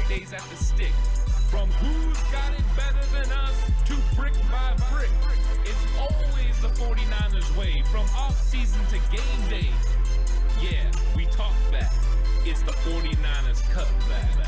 days at the stick. From who's got it better than us to brick by brick. It's always the 49ers way, from offseason to game day. Yeah, we talk back. It's the 49ers Cutback.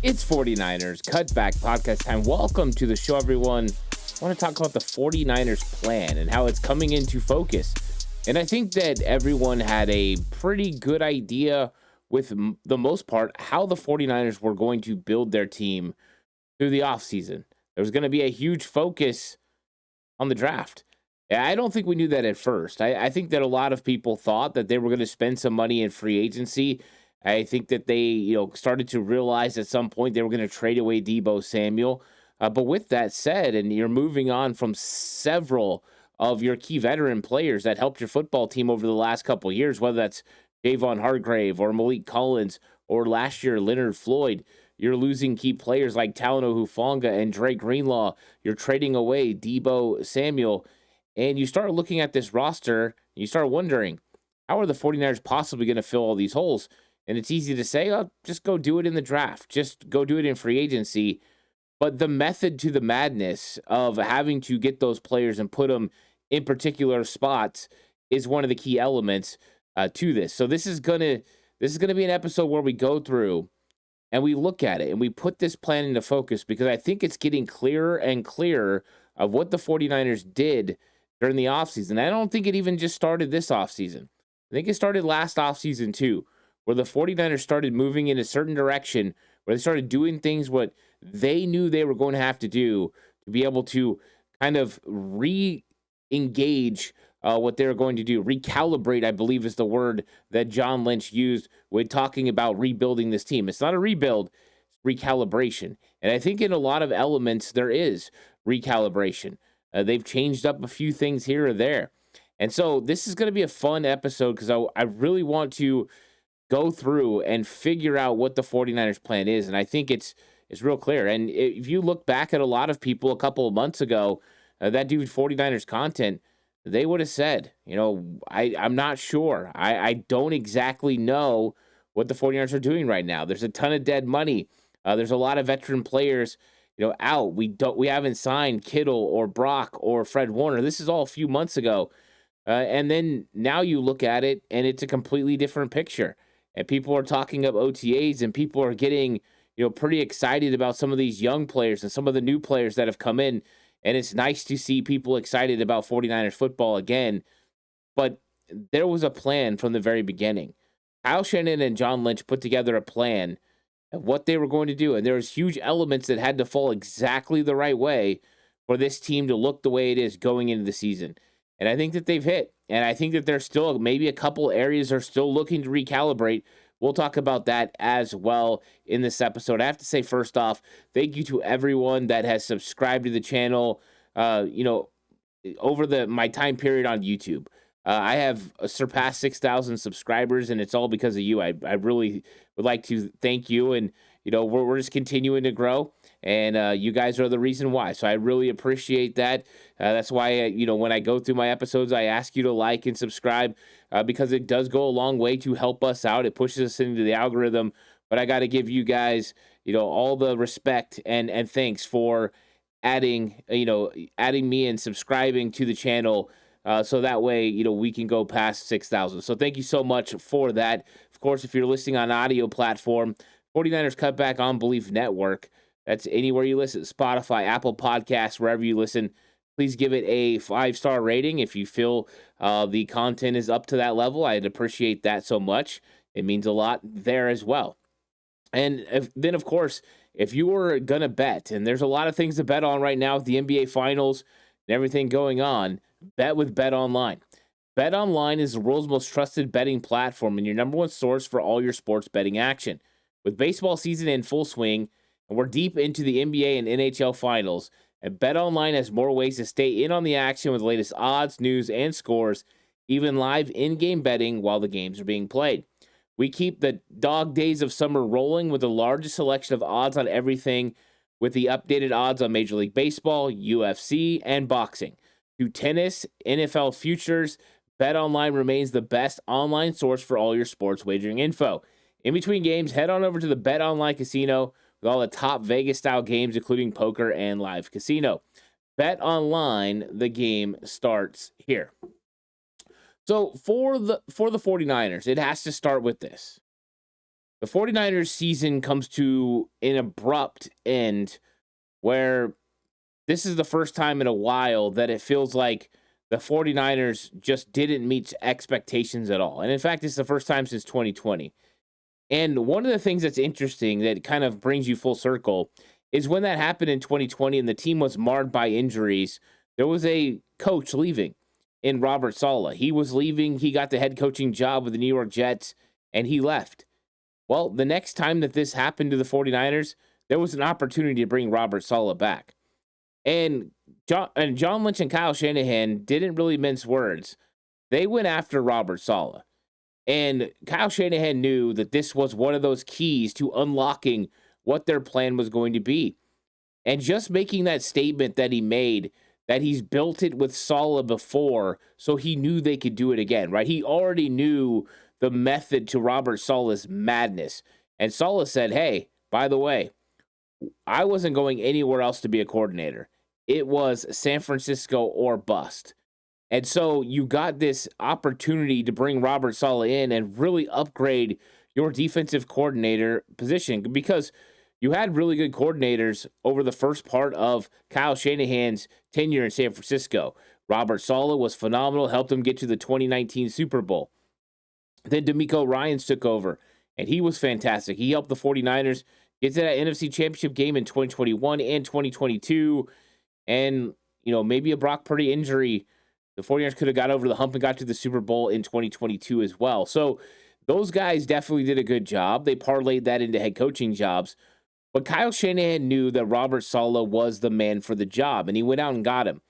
It's 49ers Cutback podcast time. Welcome to the show, everyone. I want to talk about the 49ers plan and how it's coming into focus. And I think that everyone had a pretty good idea, with the most part, how the 49ers were going to build their team through the offseason. There was going to be a huge focus on the draft. I don't think we knew that at first. I think that a lot of people thought that they were going to spend some money in free agency. I think that they, started to realize at some point they were going to trade away Deebo Samuel. But with that said, and you're moving on from several of your key veteran players that helped your football team over the last couple of years, whether that's Javon Hargrave or Malik Collins or last year Leonard Floyd, you're losing key players like Talanoa Hufanga and Drake Greenlaw. You're trading away Deebo Samuel. And you start looking at this roster, and you start wondering, how are the 49ers possibly going to fill all these holes? And it's easy to say, oh, just go do it in the draft. Just go do it in free agency. But the method to the madness of having to get those players and put them in particular spots is one of the key elements to this. So this is gonna be an episode where we go through and we look at it and we put this plan into focus, because I think it's getting clearer and clearer of what the 49ers did during the offseason. I don't think it even just started this offseason. I think it started last offseason too, where the 49ers started moving in a certain direction, where they started doing things what they knew they were going to have to do to be able to kind of re-engage what they were going to do. Recalibrate, I believe, is the word that John Lynch used when talking about rebuilding this team. It's not a rebuild, it's recalibration. And I think in a lot of elements, there is recalibration. They've changed up a few things here or there. And so this is going to be a fun episode, because I really want to go through and figure out what the 49ers plan is. And I think it's real clear. And if you look back at a lot of people a couple of months ago, that dude 49ers content, they would have said, I'm not sure. I don't exactly know what the 49ers are doing right now. There's a ton of dead money. There's a lot of veteran players, out. We haven't signed Kittle or Brock or Fred Warner. This is all a few months ago. And then now you look at it and it's a completely different picture. And people are talking up OTAs, and people are getting, pretty excited about some of these young players and some of the new players that have come in. And it's nice to see people excited about 49ers football again. But there was a plan from the very beginning. Kyle Shanahan and John Lynch put together a plan of what they were going to do. And there was huge elements that had to fall exactly the right way for this team to look the way it is going into the season. And I think that they've hit. And I think that there's still maybe a couple areas are still looking to recalibrate. We'll talk about that as well in this episode. I have to say, first off, thank you to everyone that has subscribed to the channel, over my time period on YouTube. I have surpassed 6,000 subscribers, and it's all because of you. I really would like to thank you. And, we're just continuing to grow, and you guys are the reason why. So I really appreciate that. That's why, when I go through my episodes, I ask you to like and subscribe, because it does go a long way to help us out. It pushes us into the algorithm. But I got to give you guys, all the respect and thanks for adding me and subscribing to the channel. So that way, we can go past 6,000. So thank you so much for that. Of course, if you're listening on audio platform, 49ers Cutback on Belief Network, that's anywhere you listen, Spotify, Apple Podcasts, wherever you listen. Please give it a 5-star rating if you feel the content is up to that level. I'd appreciate that so much. It means a lot there as well. And then, of course, if you were going to bet, and there's a lot of things to bet on right now with the NBA Finals and everything going on, bet with BetOnline. BetOnline is the world's most trusted betting platform and your number one source for all your sports betting action. With baseball season in full swing, and we're deep into the NBA and NHL Finals, and BetOnline has more ways to stay in on the action with the latest odds, news, and scores, even live in-game betting while the games are being played. We keep the dog days of summer rolling with the largest selection of odds on everything with the updated odds on Major League Baseball, UFC, and boxing. To tennis, NFL futures, BetOnline remains the best online source for all your sports wagering info. In between games, head on over to the BetOnline casino with all the top Vegas-style games, including poker and live casino. BetOnline, the game starts here. So for the 49ers, it has to start with this. The 49ers season comes to an abrupt end where this is the first time in a while that it feels like the 49ers just didn't meet expectations at all. And in fact, it's the first time since 2020. And one of the things that's interesting that kind of brings you full circle is when that happened in 2020 and the team was marred by injuries, there was a coach leaving in Robert Saleh. He was leaving. He got the head coaching job with the New York Jets and he left. Well, the next time that this happened to the 49ers, there was an opportunity to bring Robert Saleh back. And John Lynch and Kyle Shanahan didn't really mince words. They went after Robert Saleh. And Kyle Shanahan knew that this was one of those keys to unlocking what their plan was going to be. And just making that statement that he made, that he's built it with Saleh before, so he knew they could do it again, right? He already knew the method to Robert Saleh's madness. And Saleh said, hey, by the way, I wasn't going anywhere else to be a coordinator. It was San Francisco or bust. And so you got this opportunity to bring Robert Saleh in and really upgrade your defensive coordinator position, because you had really good coordinators over the first part of Kyle Shanahan's tenure in San Francisco. Robert Saleh was phenomenal, helped him get to the 2019 Super Bowl. Then DeMeco Ryans took over, and he was fantastic. He helped the 49ers get to that NFC Championship game in 2021 and 2022. And, maybe a Brock Purdy injury, the 49ers could have got over the hump and got to the Super Bowl in 2022 as well. So those guys definitely did a good job. They parlayed that into head coaching jobs. But Kyle Shanahan knew that Robert Saleh was the man for the job, and he went out and got him.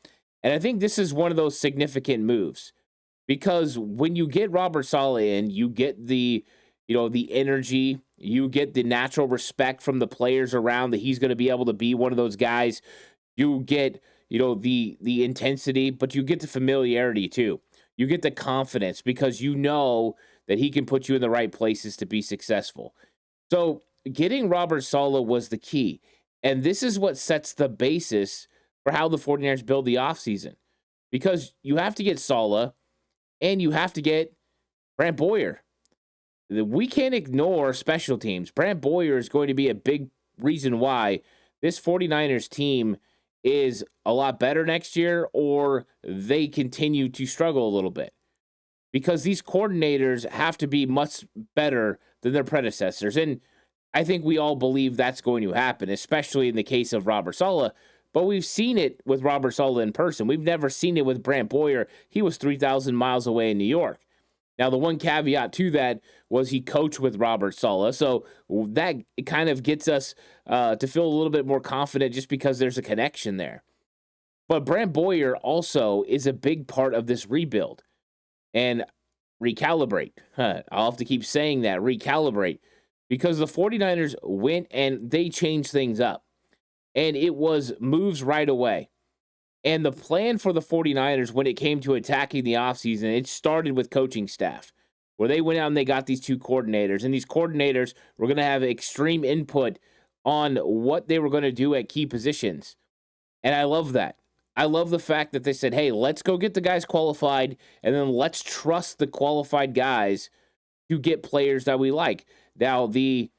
And I think this is one of those significant moves. Because when you get Robert Saleh in, you get the energy, you get the natural respect from the players around that he's going to be able to be one of those guys. You get, the intensity, but you get the familiarity too. You get the confidence because you know that he can put you in the right places to be successful. So getting Robert Saleh was the key. And this is what sets the basis for how the 49ers build the offseason. Because you have to get Saleh, and you have to get Brant Boyer. We can't ignore special teams. Brant Boyer is going to be a big reason why this 49ers team is a lot better next year, or they continue to struggle a little bit. Because these coordinators have to be much better than their predecessors. And I think we all believe that's going to happen, especially in the case of Robert Saleh. But we've seen it with Robert Saleh in person. We've never seen it with Brant Boyer. He was 3,000 miles away in New York. Now, the one caveat to that was he coached with Robert Saleh. So that kind of gets us to feel a little bit more confident just because there's a connection there. But Brant Boyer also is a big part of this rebuild. And recalibrate. I'll have to keep saying that, recalibrate. Because the 49ers went and they changed things up. And it was moves right away. And the plan for the 49ers when it came to attacking the offseason, it started with coaching staff, where they went out and they got these two coordinators. And these coordinators were going to have extreme input on what they were going to do at key positions. And I love that. I love the fact that they said, hey, let's go get the guys qualified, and then let's trust the qualified guys to get players that we like. Now, the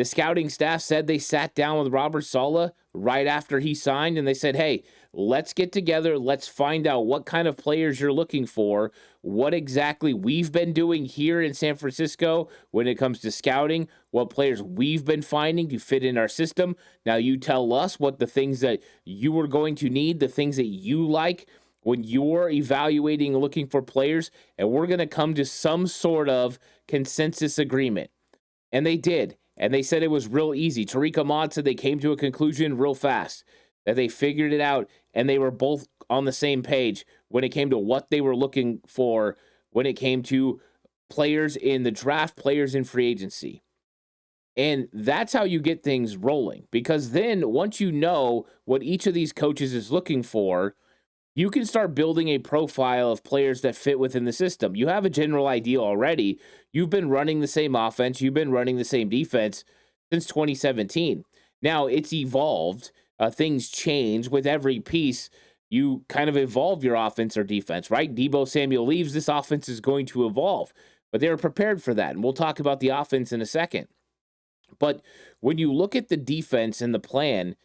scouting staff said they sat down with Robert Saleh right after he signed, and they said, hey, let's get together. Let's find out what kind of players you're looking for, what exactly we've been doing here in San Francisco when it comes to scouting, what players we've been finding to fit in our system. Now you tell us what the things that you are going to need, the things that you like when you're evaluating and looking for players, and we're going to come to some sort of consensus agreement. And they did. And they said it was real easy. Tariq Ahmad said they came to a conclusion real fast, that they figured it out, and they were both on the same page when it came to what they were looking for when it came to players in the draft, players in free agency. And that's how you get things rolling, because then once you know what each of these coaches is looking for, you can start building a profile of players that fit within the system. You have a general idea already. You've been running the same offense, you've been running the same defense since 2017. Now it's evolved, things change with every piece. You kind of evolve your offense or defense, right? Debo Samuel leaves, this offense is going to evolve, but they were prepared for that. And we'll talk about the offense in a second. But when you look at the defense and the plan,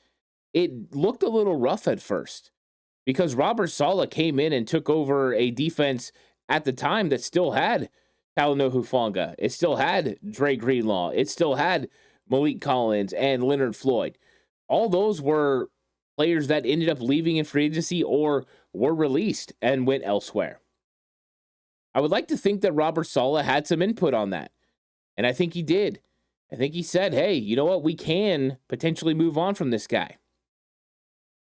it looked a little rough at first because Robert Saleh came in and took over a defense at the time that still had Talanoa Hufanga. It still had Dre Greenlaw. It still had Malik Collins and Leonard Floyd. All those were players that ended up leaving in free agency or were released and went elsewhere. I would like to think that Robert Saleh had some input on that, and I think he did. I think he said, hey, you know what? We can potentially move on from this guy.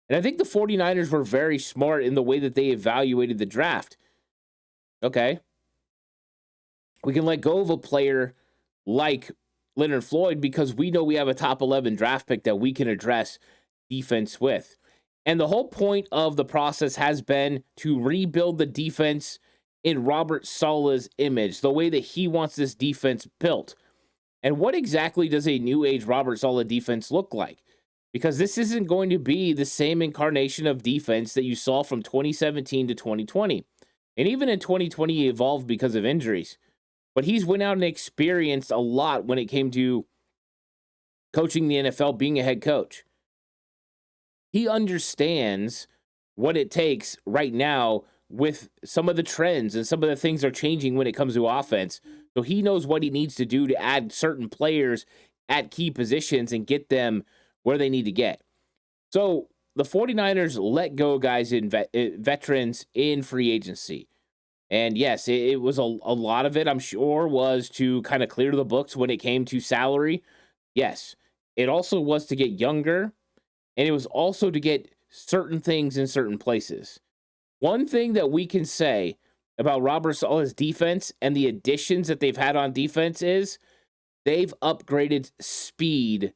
And I think the 49ers were very smart in the way that they evaluated the draft. Okay. We can let go of a player like Leonard Floyd because we know we have a top 11 draft pick that we can address defense with. And the whole point of the process has been to rebuild the defense in Robert Saleh's image, the way that he wants this defense built. And what exactly does a new age Robert Saleh defense look like? Because this isn't going to be the same incarnation of defense that you saw from 2017 to 2020. And even in 2020, he evolved because of injuries. But he's went out and experienced a lot when it came to coaching the NFL, being a head coach. He understands what it takes right now with some of the trends and some of the things are changing when it comes to offense. So he knows what he needs to do to add certain players at key positions and get them where they need to get. So the 49ers let go guys in veterans in free agency. And yes, it was a lot of it, I'm sure, was to kind of clear the books when it came to salary. Yes, it also was to get younger, and it was also to get certain things in certain places. One thing that we can say about Robert Saleh's defense and the additions that they've had on defense is they've upgraded speed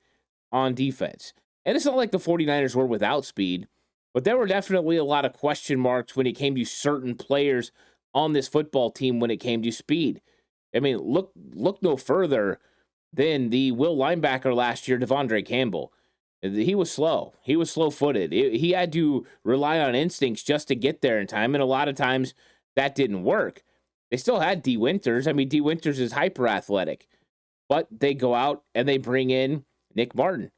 on defense. And it's not like the 49ers were without speed, but there were definitely a lot of question marks when it came to certain players on this football team when it came to speed. I mean, look no further than the Will linebacker last year, Devondre Campbell. He was slow. He was slow-footed. He had to rely on instincts just to get there in time, and a lot of times that didn't work. They still had D. Winters. I mean, D. Winters is hyper-athletic, but they go out and they bring in Nick Martin.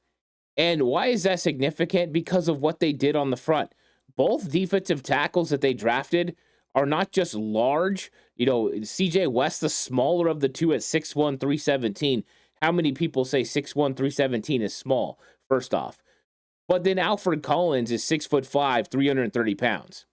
And why is that significant? Because of what they did on the front. Both defensive tackles that they drafted are not just large. You know, CJ West, the smaller of the two at 6'1", 317. How many people say 6'1", 317 is small, first off? But then Alfred Collins is 6'5", 330 pounds.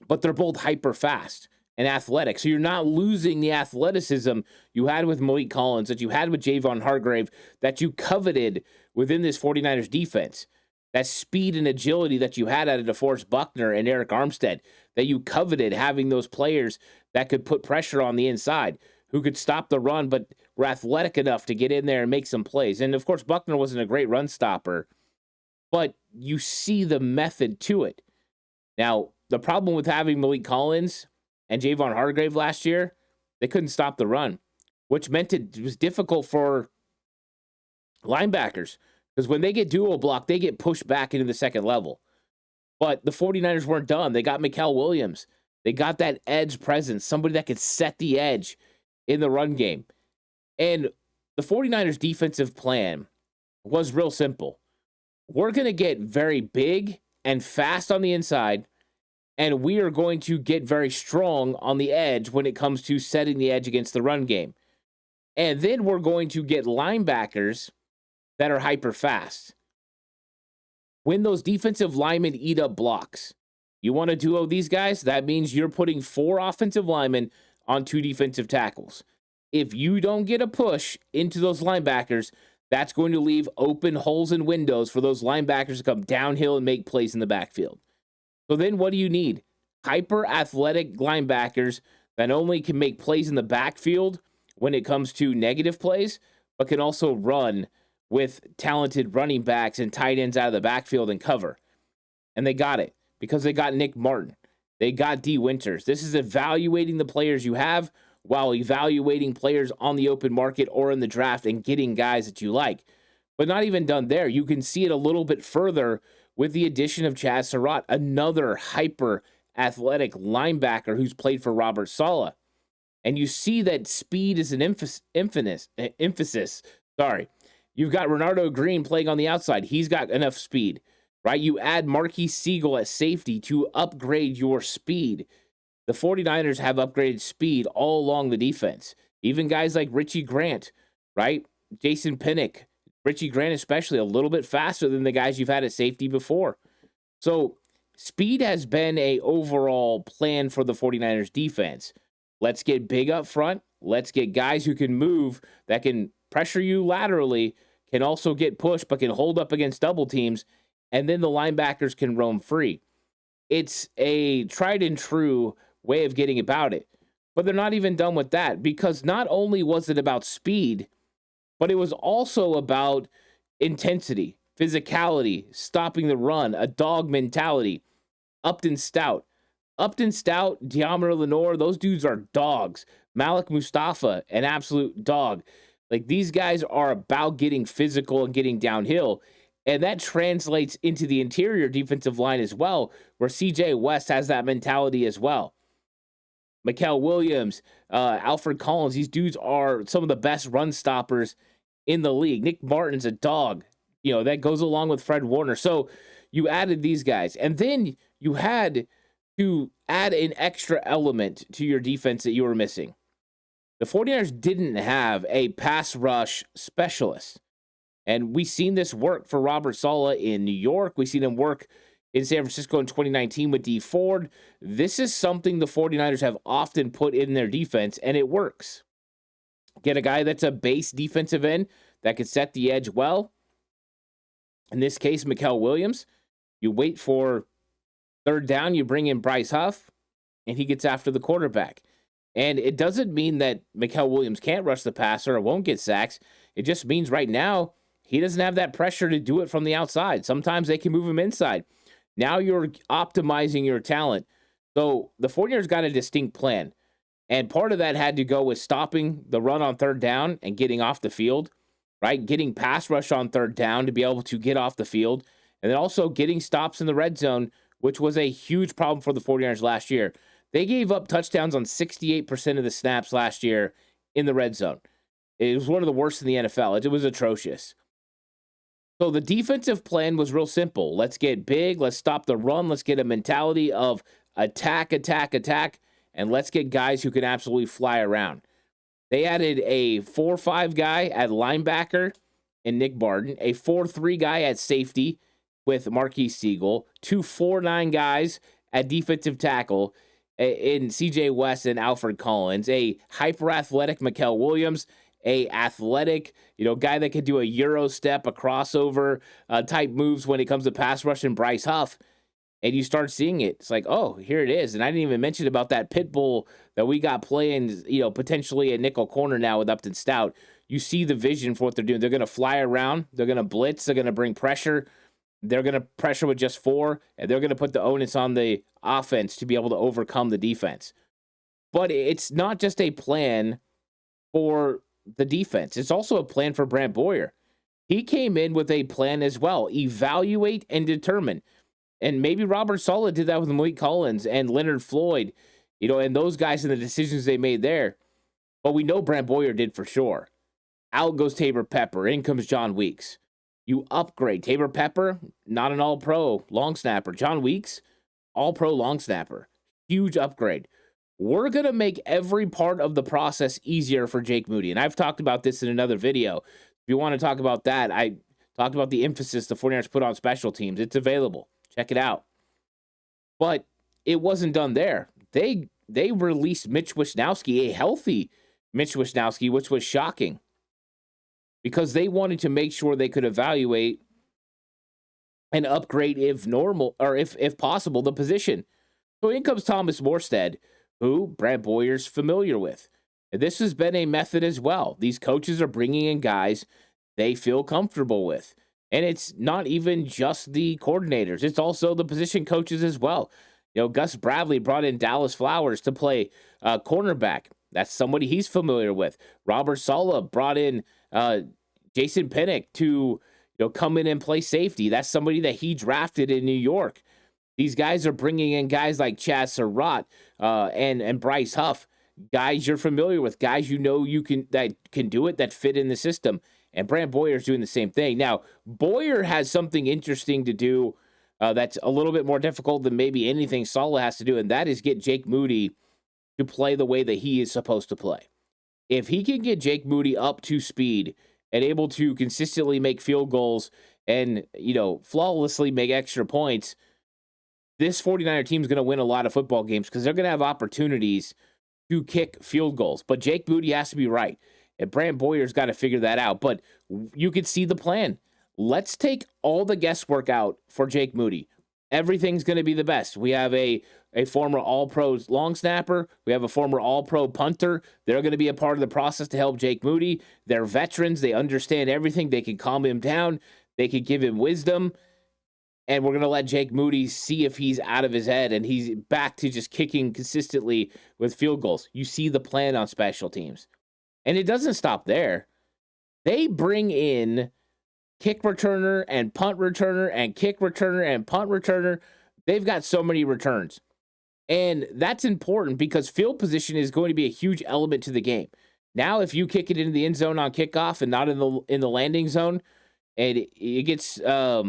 But they're both hyper fast and athletic. So you're not losing the athleticism you had with Malik Collins, that you had with Javon Hargrave, that you coveted within this 49ers defense. That speed and agility that you had out of DeForest Buckner and Eric Armstead, that you coveted having those players that could put pressure on the inside, who could stop the run, but were athletic enough to get in there and make some plays. And of course, Buckner wasn't a great run stopper, but you see the method to it. Now, the problem with having Malik Collins and Javon Hargrave last year, they couldn't stop the run, which meant it was difficult for linebackers, because when they get dual block, they get pushed back into the second level. But the 49ers weren't done. They got Mikael Williams. They got that edge presence, somebody that could set the edge in the run game. And the 49ers defensive plan was real simple. We're going to get very big and fast on the inside, and we are going to get very strong on the edge when it comes to setting the edge against the run game. And then we're going to get linebackers that are hyper fast. When those defensive linemen eat up blocks, you want to duo these guys? That means you're putting 4 offensive linemen on 2 defensive tackles. If you don't get a push into those linebackers, that's going to leave open holes and windows for those linebackers to come downhill and make plays in the backfield. So then what do you need? Hyper athletic linebackers that only can make plays in the backfield when it comes to negative plays, but can also run with talented running backs and tight ends out of the backfield and cover. And they got it because they got Nick Martin. They got D. Winters. This is evaluating the players you have while evaluating players on the open market or in the draft and getting guys that you like. But not even done there. You can see it a little bit further with the addition of Chaz Surratt, another hyper athletic linebacker who's played for Robert Saleh. And you see that speed is an emphasis. Sorry. You've got Renardo Green playing on the outside. He's got enough speed, right? You add Marquise Siegel at safety to upgrade your speed. The 49ers have upgraded speed all along the defense. Even guys like Richie Grant, right? Jason Pinnock, Richie Grant especially, a little bit faster than the guys you've had at safety before. So speed has been a overall plan for the 49ers defense. Let's get big up front. Let's get guys who can move, that can pressure you laterally, can also get pushed, but can hold up against double teams, and then the linebackers can roam free. It's a tried and true way of getting about it. But they're not even done with that, because not only was it about speed, but it was also about intensity, physicality, stopping the run, a dog mentality. Upton Stout, Deommodore Lenoir, those dudes are dogs. Malik Mustafa, an absolute dog. Like, these guys are about getting physical and getting downhill. And that translates into the interior defensive line as well, where CJ West has that mentality as well. Mikael Williams, Alfred Collins, these dudes are some of the best run stoppers in the league. Nick Martin's a dog. You know, that goes along with Fred Warner. So you added these guys. And then you had to add an extra element to your defense that you were missing. The 49ers didn't have a pass rush specialist. And we've seen this work for Robert Saleh in New York. We've seen him work in San Francisco in 2019 with D. Ford. This is something the 49ers have often put in their defense, and it works. Get a guy that's a base defensive end that can set the edge well. In this case, Mikael Williams. You wait for third down, you bring in Bryce Huff, and he gets after the quarterback. And it doesn't mean that Mikael Williams can't rush the passer or won't get sacks. It just means right now he doesn't have that pressure to do it from the outside. Sometimes they can move him inside. Now you're optimizing your talent. So the 49ers got a distinct plan. And part of that had to go with stopping the run on third down and getting off the field, right? Getting pass rush on third down to be able to get off the field. And then also getting stops in the red zone, which was a huge problem for the 49ers last year. They gave up touchdowns on 68% of the snaps last year in the red zone. It was one of the worst in the NFL. It was atrocious. So the defensive plan was real simple. Let's get big. Let's stop the run. Let's get a mentality of attack, and let's get guys who can absolutely fly around. They added a 4-5 guy at linebacker in Nick Barton, a 4-3 guy at safety with Marquise Siegel, 2 4-9 guys at defensive tackle in CJ West and Alfred Collins, a hyper-athletic Mikael Williams, a athletic, guy that could do a Euro step, a crossover type moves when it comes to pass rush, and Bryce Huff. And you start seeing it. It's like, oh, here it is. And I didn't even mention about that pit bull that we got playing, potentially a nickel corner now with Upton Stout. You see the vision for what they're doing. They're going to fly around. They're going to blitz. They're going to bring pressure. They're going to pressure with just 4, and they're going to put the onus on the offense to be able to overcome the defense. But it's not just a plan for the defense. It's also a plan for Brant Boyer. He came in with a plan as well. Evaluate and determine. And maybe Robert Saleh did that with Malik Collins and Leonard Floyd, and those guys and the decisions they made there. But we know Brant Boyer did for sure. Out goes Tabor Pepper. In comes John Weeks. You upgrade. Tabor Pepper, not an all-pro long snapper. John Weeks, all-pro long snapper. Huge upgrade. We're going to make every part of the process easier for Jake Moody. And I've talked about this in another video. If you want to talk about that, I talked about the emphasis the 49ers put on special teams. It's available. Check it out. But it wasn't done there. They released Mitch Wishnowsky, a healthy Mitch Wishnowsky, which was shocking, because they wanted to make sure they could evaluate and upgrade if normal, or if possible, the position. So in comes Thomas Morstead, who Brant Boyer's familiar with. And this has been a method as well. These coaches are bringing in guys they feel comfortable with. And it's not even just the coordinators, it's also the position coaches as well. Gus Bradley brought in Dallas Flowers to play cornerback. That's somebody he's familiar with. Robert Saleh brought in Jason Pinnock to come in and play safety. That's somebody that he drafted in New York. These guys are bringing in guys like Chaz Surratt and Bryce Huff, guys you're familiar with, guys you can do it, that fit in the system. And Brant Boyer's doing the same thing. Now, Boyer has something interesting to do that's a little bit more difficult than maybe anything Saleh has to do, and that is get Jake Moody to play the way that he is supposed to play. If he can get Jake Moody up to speed and able to consistently make field goals and, flawlessly make extra points, this 49er team is going to win a lot of football games because they're going to have opportunities to kick field goals. But Jake Moody has to be right. And Brant Boyer's got to figure that out. But you could see the plan. Let's take all the guesswork out for Jake Moody. Everything's going to be the best. We have a former All-Pro long snapper. We have a former All-Pro punter. They're going to be a part of the process to help Jake Moody. They're veterans. They understand everything. They can calm him down. They can give him wisdom. And we're going to let Jake Moody see if he's out of his head and he's back to just kicking consistently with field goals. You see the plan on special teams. And it doesn't stop there. They bring in kick returner and punt returner and kick returner and punt returner. They've got so many returns. And that's important because field position is going to be a huge element to the game. Now, if you kick it into the end zone on kickoff and not in the landing zone, and it gets a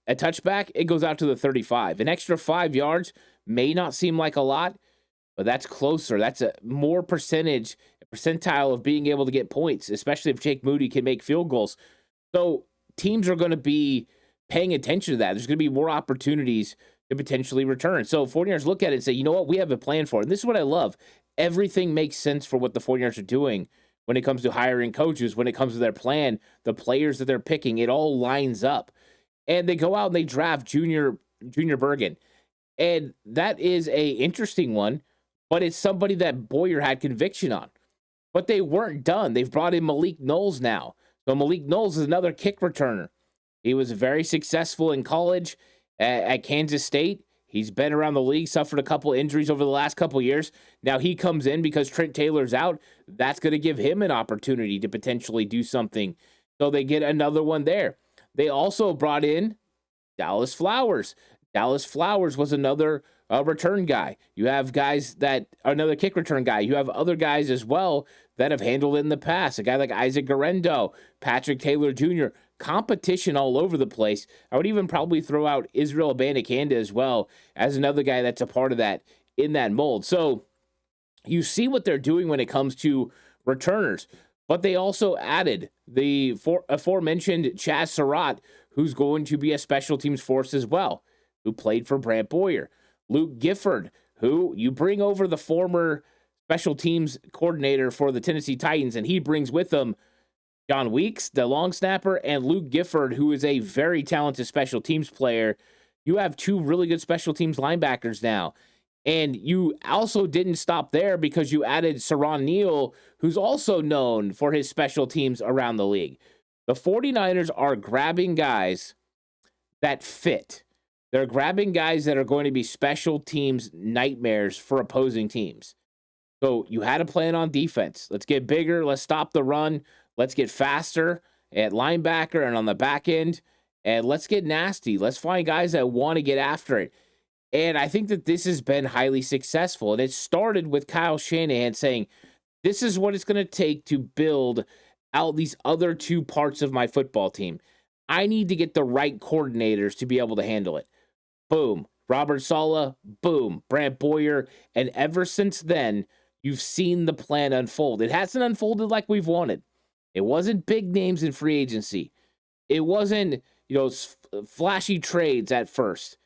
touchback, it goes out to the 35. An extra 5 yards may not seem like a lot, but that's closer. That's a more percentile of being able to get points, especially if Jake Moody can make field goals. So teams are going to be paying attention to that. There's going to be more opportunities to potentially return. So 49ers look at it and say, you know what, we have a plan for it. And this is what I love. Everything makes sense for what the 49ers are doing when it comes to hiring coaches, when it comes to their plan, the players that they're picking. It all lines up. And they go out and they draft Junior Bergen. And that is a interesting one, but it's somebody that Boyer had conviction on. But they weren't done. They've brought in Malik Knowles now. So Malik Knowles is another kick returner. He was very successful in college at Kansas State. He's been around the league, suffered a couple injuries over the last couple years. Now he comes in because Trent Taylor's out. That's going to give him an opportunity to potentially do something. So they get another one there. They also brought in Dallas Flowers. Dallas Flowers was another return guy. You have guys that are another kick return guy. You have other guys as well that have handled it in the past. A guy like Isaac Garendo, Patrick Taylor Jr., competition all over the place. I would even probably throw out Israel Abanikanda as well as another guy that's a part of that in that mold. So you see what they're doing when it comes to returners. But they also added the aforementioned Chaz Surratt, who's going to be a special teams force as well, who played for Brant Boyer. Luke Gifford, who you bring over the former special teams coordinator for the Tennessee Titans, and he brings with him John Weeks, the long snapper, and Luke Gifford, who is a very talented special teams player. You have two really good special teams linebackers now. And you also didn't stop there because you added Saron Neal, who's also known for his special teams around the league. The 49ers are grabbing guys that fit. They're grabbing guys that are going to be special teams nightmares for opposing teams. So you had a plan on defense. Let's get bigger. Let's stop the run. Let's get faster at linebacker and on the back end. And let's get nasty. Let's find guys that want to get after it. And I think that this has been highly successful. And it started with Kyle Shanahan saying, this is what it's going to take to build out these other two parts of my football team. I need to get the right coordinators to be able to handle it. Boom. Robert Saleh. Boom. Brant Boyer. And ever since then, you've seen the plan unfold. It hasn't unfolded like we've wanted. It wasn't big names in free agency. It wasn't, flashy trades at first.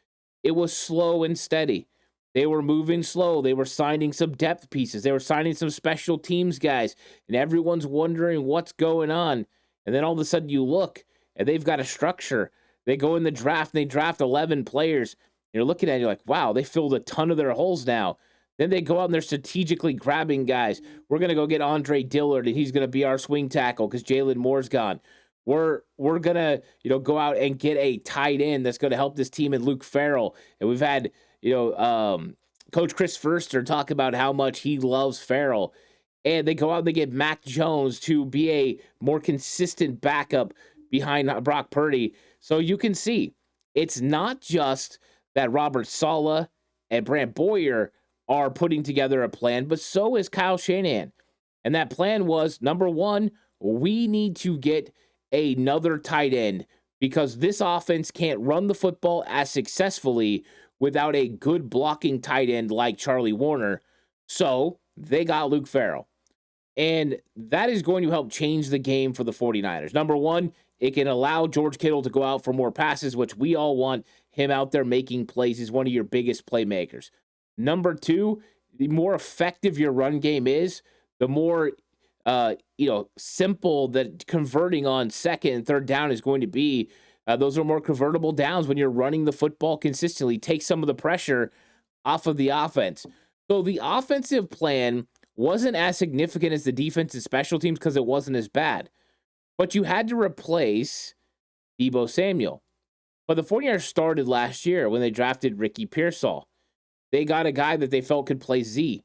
It was slow and steady. They were moving slow. They were signing some depth pieces. They were signing some special teams guys. And everyone's wondering what's going on. And then all of a sudden you look and they've got a structure. They go in the draft and they draft 11 players. You're looking at it, you're like, wow, they filled a ton of their holes now. Then they go out and they're strategically grabbing guys. We're going to go get Andre Dillard, and he's going to be our swing tackle because Jalen Moore's gone. We're going to, go out and get a tight end that's going to help this team in Luke Farrell. And we've had, Coach Chris Furster talk about how much he loves Farrell. And they go out and they get Mac Jones to be a more consistent backup behind Brock Purdy. So you can see it's not just that Robert Saleh and Brant Boyer are putting together a plan, but so is Kyle Shanahan. And that plan was, number one, we need to get another tight end because this offense can't run the football as successfully without a good blocking tight end like Charlie Warner. So they got Luke Farrell. And that is going to help change the game for the 49ers. Number one, it can allow George Kittle to go out for more passes, which we all want him out there making plays. He's one of your biggest playmakers. Number two, the more effective your run game is, the more simple that converting on second and third down is going to be. Those are more convertible downs when you're running the football consistently. Take some of the pressure off of the offense. So the offensive plan wasn't as significant as the defense and special teams because it wasn't as bad. But you had to replace Deebo Samuel. But the 49ers started last year when they drafted Ricky Pearsall. They got a guy that they felt could play Z.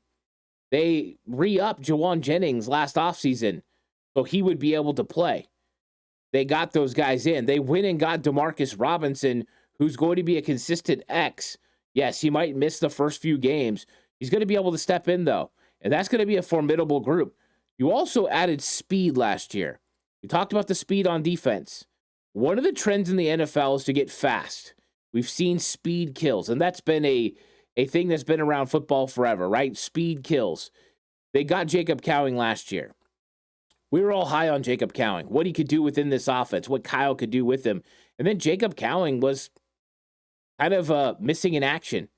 They re-upped Jawan Jennings last offseason so he would be able to play. They got those guys in. They went and got Demarcus Robinson, who's going to be a consistent X. Yes, he might miss the first few games. He's going to be able to step in, though. And that's going to be a formidable group. You also added speed last year. We talked about the speed on defense. One of the trends in the NFL is to get fast. We've seen speed kills, and that's been a thing that's been around football forever, right? Speed kills. They got Jacob Cowing last year. We were all high on Jacob Cowing, what he could do within this offense, what Kyle could do with him. And then Jacob Cowing was kind of missing in action.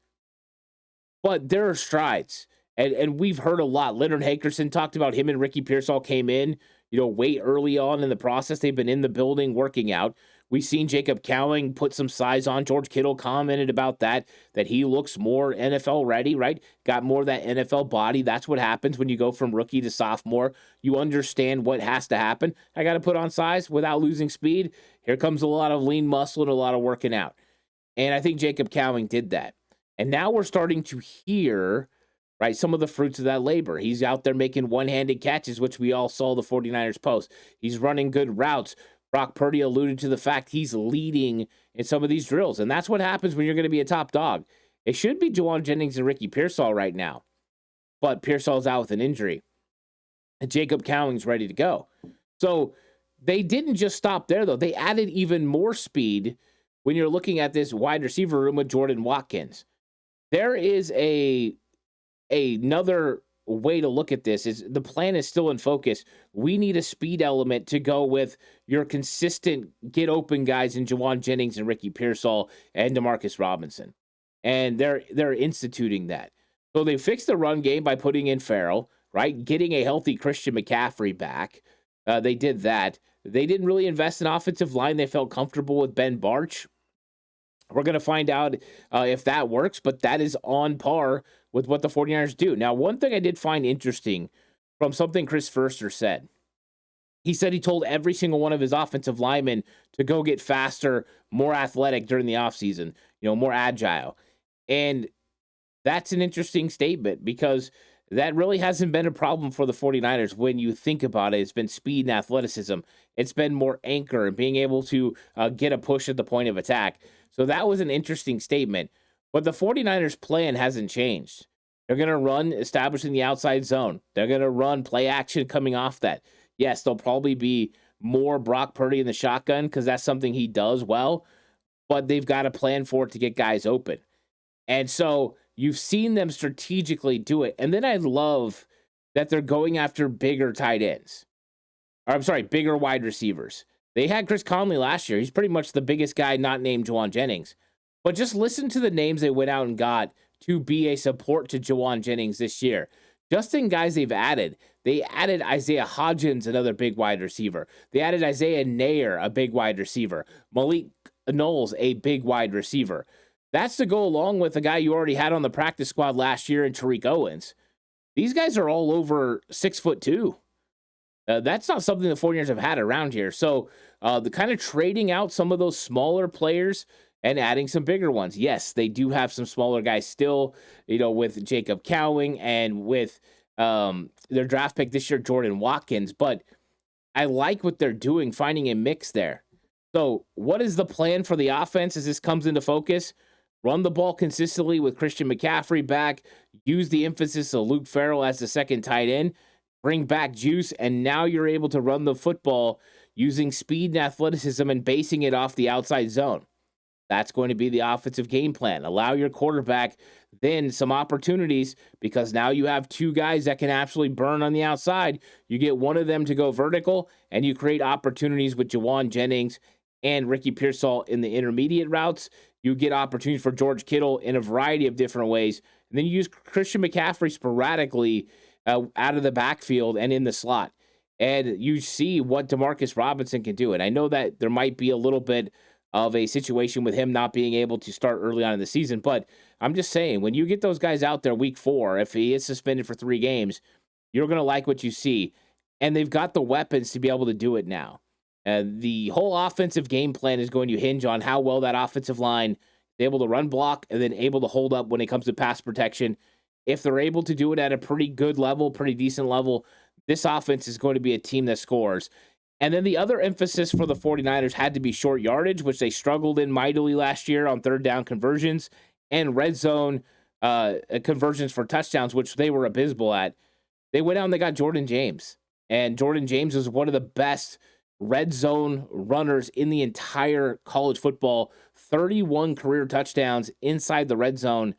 But there are strides, and we've heard a lot. Leonard Hankerson talked about him and Ricky Pearsall came in, way early on in the process. They've been in the building working out. We've seen Jacob Cowing put some size on. George Kittle commented about that he looks more NFL ready, right? Got more of that NFL body. That's what happens when you go from rookie to sophomore. You understand what has to happen. I got to put on size without losing speed. Here comes a lot of lean muscle and a lot of working out. And I think Jacob Cowing did that. And now we're starting to hear, right, some of the fruits of that labor. He's out there making one-handed catches, which we all saw the 49ers post. He's running good routes. Brock Purdy alluded to the fact he's leading in some of these drills. And that's what happens when you're going to be a top dog. It should be Jawan Jennings and Ricky Pearsall right now. But Pearsall's out with an injury. And Jacob Cowing's ready to go. So they didn't just stop there, though. They added even more speed when you're looking at this wide receiver room with Jordan Watkins. There is another way to look at this is the plan is still in focus. We need a speed element to go with your consistent get open guys in Jawan Jennings and Ricky Pearsall and Demarcus Robinson. And they're instituting that. So they fixed the run game by putting in Farrell, right? Getting a healthy Christian McCaffrey back. They did that. They didn't really invest in offensive line. They felt comfortable with Ben Barch. We're going to find out if that works, but that is on par with what the 49ers do. Now, one thing I did find interesting from something Chris Furster said, he said he told every single one of his offensive linemen to go get faster, more athletic during the offseason, more agile. And that's an interesting statement because that really hasn't been a problem for the 49ers when you think about it. It's been speed and athleticism. It's been more anchor and being able to get a push at the point of attack. So that was an interesting statement. But the 49ers plan hasn't changed. They're going to run establishing the outside zone. They're going to run play action coming off that. Yes, there'll probably be more Brock Purdy in the shotgun because that's something he does well. But they've got a plan for it to get guys open. And so you've seen them strategically do it. And then I love that they're going after bigger tight ends. Or I'm sorry, bigger wide receivers. They had Chris Conley last year. He's pretty much the biggest guy not named Jawan Jennings. But just listen to the names they went out and got to be a support to Jawan Jennings this year. Just in guys they've added. They added Isaiah Hodgins, another big wide receiver. They added Isaiah Nair, a big wide receiver. Malik Knowles, a big wide receiver. That's to go along with the guy you already had on the practice squad last year in Tariq Owens. These guys are all over 6'2". That's not something the 49ers have had around here. So the kind of trading out some of those smaller players and adding some bigger ones. Yes, they do have some smaller guys still, with Jacob Cowing and with their draft pick this year, Jordan Watkins. But I like what they're doing, finding a mix there. So what is the plan for the offense as this comes into focus? Run the ball consistently with Christian McCaffrey back. Use the emphasis of Luke Farrell as the second tight end. Bring back Juice, and now you're able to run the football using speed and athleticism and basing it off the outside zone. That's going to be the offensive game plan. Allow your quarterback then some opportunities because now you have two guys that can absolutely burn on the outside. You get one of them to go vertical, and you create opportunities with Jawan Jennings and Ricky Pearsall in the intermediate routes. You get opportunities for George Kittle in a variety of different ways. And then you use Christian McCaffrey sporadically out of the backfield and in the slot. And you see what Demarcus Robinson can do. And I know that there might be a little bit of a situation with him not being able to start early on in the season. But I'm just saying, when you get those guys out there week 4, if he is suspended for 3 games, you're going to like what you see. And they've got the weapons to be able to do it now. The whole offensive game plan is going to hinge on how well that offensive line is able to run block and then able to hold up when it comes to pass protection. If they're able to do it at a pretty good level, pretty decent level, this offense is going to be a team that scores. And then the other emphasis for the 49ers had to be short yardage, which they struggled in mightily last year on third down conversions, and red zone conversions for touchdowns, which they were abysmal at. They went out and they got Jordan James. And Jordan James is one of the best red zone runners in the entire college football. 31 career touchdowns inside the red zone.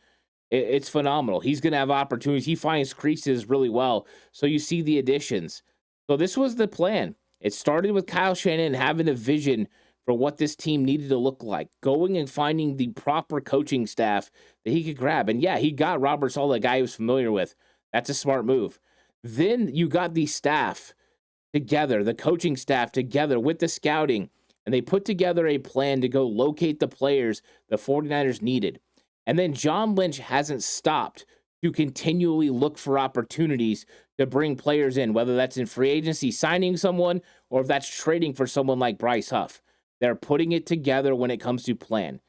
It's phenomenal. He's going to have opportunities. He finds creases really well. So you see the additions. So this was the plan. It started with Kyle Shanahan having a vision for what this team needed to look like, going and finding the proper coaching staff that he could grab. And yeah, he got Robert Saleh, a guy he was familiar with. That's a smart move. Then you got the staff together, the coaching staff together with the scouting, and they put together a plan to go locate the players the 49ers needed. And then John Lynch hasn't stopped to continually look for opportunities to bring players in, whether that's in free agency, signing someone, or if that's trading for someone like Bryce Huff. They're putting it together when it comes to plan.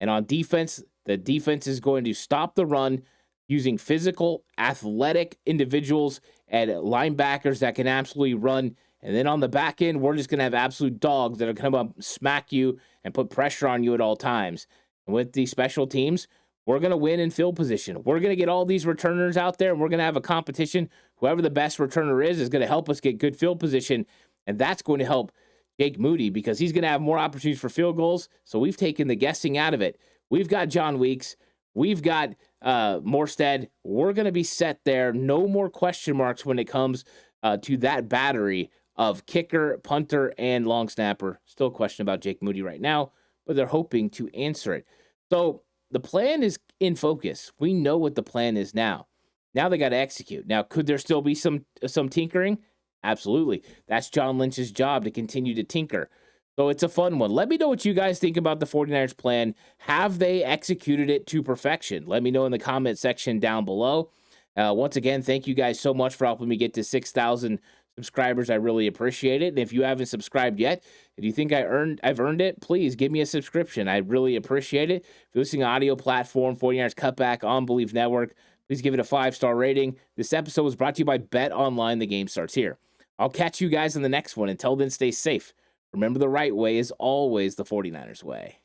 And on defense, the defense is going to stop the run using physical, athletic individuals and linebackers that can absolutely run. And then on the back end, we're just going to have absolute dogs that are going to come up, smack you, and put pressure on you at all times. And with the special teams, we're going to win in field position. We're going to get all these returners out there, and we're going to have a competition. Whoever the best returner is going to help us get good field position, and that's going to help Jake Moody because he's going to have more opportunities for field goals. So we've taken the guessing out of it. We've got John Weeks. We've got Morstead. We're going to be set there. No more question marks when it comes to that battery of kicker, punter, and long snapper. Still a question about Jake Moody right now, but they're hoping to answer it. So the plan is in focus. We know what the plan is now. Now they got to execute. Now, could there still be some tinkering? Absolutely. That's John Lynch's job to continue to tinker. So it's a fun one. Let me know what you guys think about the 49ers plan. Have they executed it to perfection? Let me know in the comment section down below. Once again, thank you guys so much for helping me get to 6,000 subscribers. I really appreciate it. And if you haven't subscribed yet, if you think I've earned it, please give me a subscription. I really appreciate it. If you're listening to audio platform, 49ers Cutback on Believe Network, please give it a 5-star rating. This episode was brought to you by Bet Online. The game starts here. I'll catch you guys in the next one. Until then, stay safe. Remember, the right way is always the 49ers way.